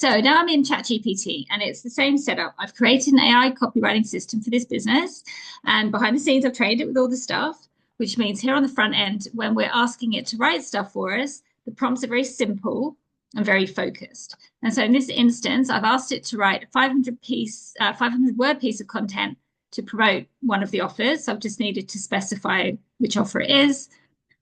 So now I'm in ChatGPT and it's the same setup. I've created an AI copywriting system for this business. And behind the scenes, I've trained it with all the stuff, which means here on the front end, when we're asking it to write stuff for us, the prompts are very simple and very focused. And so in this instance, I've asked it to write a 500 word piece of content to promote one of the offers. So I've just needed to specify which offer it is.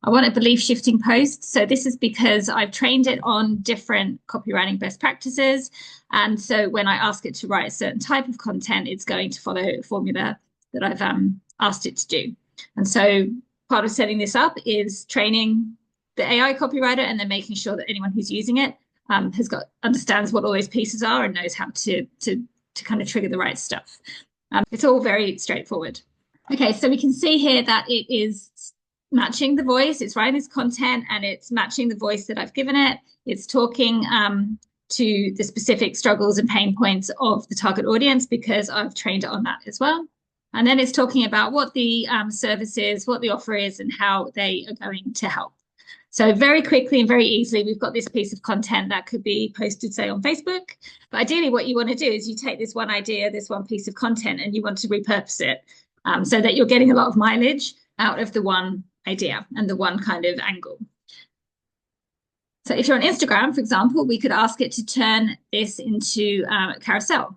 I want a belief shifting post. So this is because I've trained it on different copywriting best practices. And so when I ask it to write a certain type of content, it's going to follow a formula that I've asked it to do. And so part of setting this up is training the AI copywriter and then making sure that anyone who's using it understands what all those pieces are and knows how to kind of trigger the right stuff. It's all very straightforward. Okay, so we can see here that it is matching the voice, it's writing this content and it's matching the voice that I've given it. It's talking to the specific struggles and pain points of the target audience because I've trained it on that as well. And then it's talking about what the service is, what the offer is, and how they are going to help. So very quickly and very easily, we've got this piece of content that could be posted, say, on Facebook. But ideally, what you want to do is you take this one idea, this one piece of content, and you want to repurpose it so that you're getting a lot of mileage out of the one idea and the one kind of angle. So if you're on Instagram, for example, we could ask it to turn this into a carousel.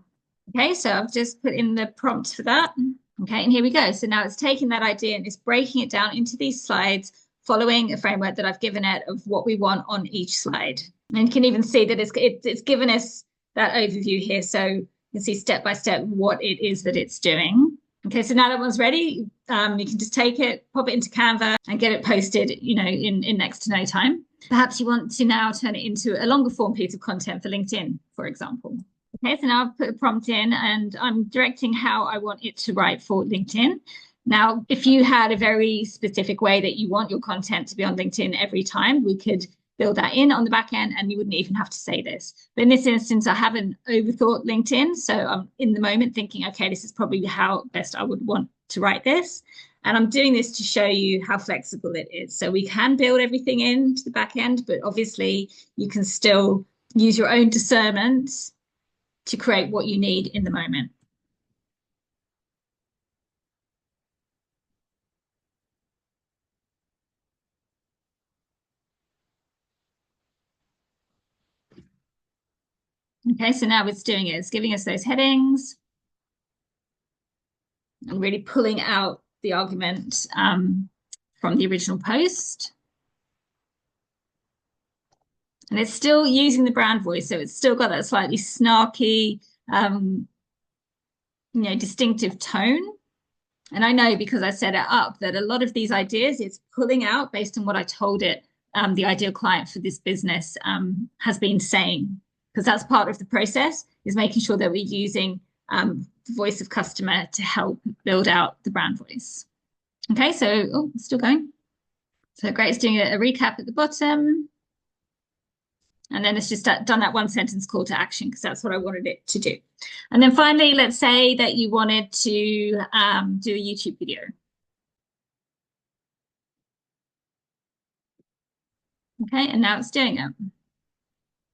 Okay, so I've just put in the prompt for that. Okay, and here we go. So now it's taking that idea and it's breaking it down into these slides, following a framework that I've given it of what we want on each slide. And you can even see that it's given us that overview here. So you can see step by step what it is that it's doing. Okay, so now that one's ready, you can just take it, pop it into Canva and get it posted, in next to no time. Perhaps you want to now turn it into a longer form piece of content for LinkedIn, for example. Okay, so now I've put a prompt in and I'm directing how I want it to write for LinkedIn. Now, if you had a very specific way that you want your content to be on LinkedIn every time, we could build that in on the back end and you wouldn't even have to say this. But in this instance, I haven't overthought LinkedIn. So I'm in the moment thinking, okay, this is probably how best I would want to write this. And I'm doing this to show you how flexible it is. So we can build everything into the back end, but obviously you can still use your own discernment to create what you need in the moment. Okay, so now it's doing it. It's giving us those headings and really pulling out the argument from the original post. And it's still using the brand voice, so it's still got that slightly snarky, distinctive tone. And I know because I set it up that a lot of these ideas it's pulling out based on what I told it the ideal client for this business has been saying, because that's part of the process is making sure that we're using the voice of customer to help build out the brand voice. Okay, so it's still going. So great, it's doing a recap at the bottom. And then it's just done that one sentence call to action because that's what I wanted it to do. And then finally, let's say that you wanted to do a YouTube video. Okay, and now it's doing it.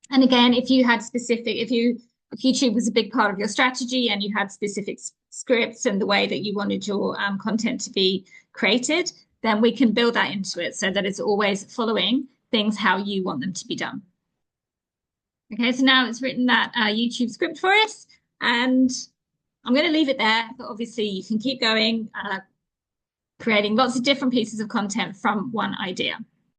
And again, if YouTube was a big part of your strategy and you had specific scripts and the way that you wanted your content to be created, then we can build that into it so that it's always following things how you want them to be done. Okay, so now it's written that YouTube script for us, and I'm going to leave it there, but obviously you can keep going, creating lots of different pieces of content from one idea.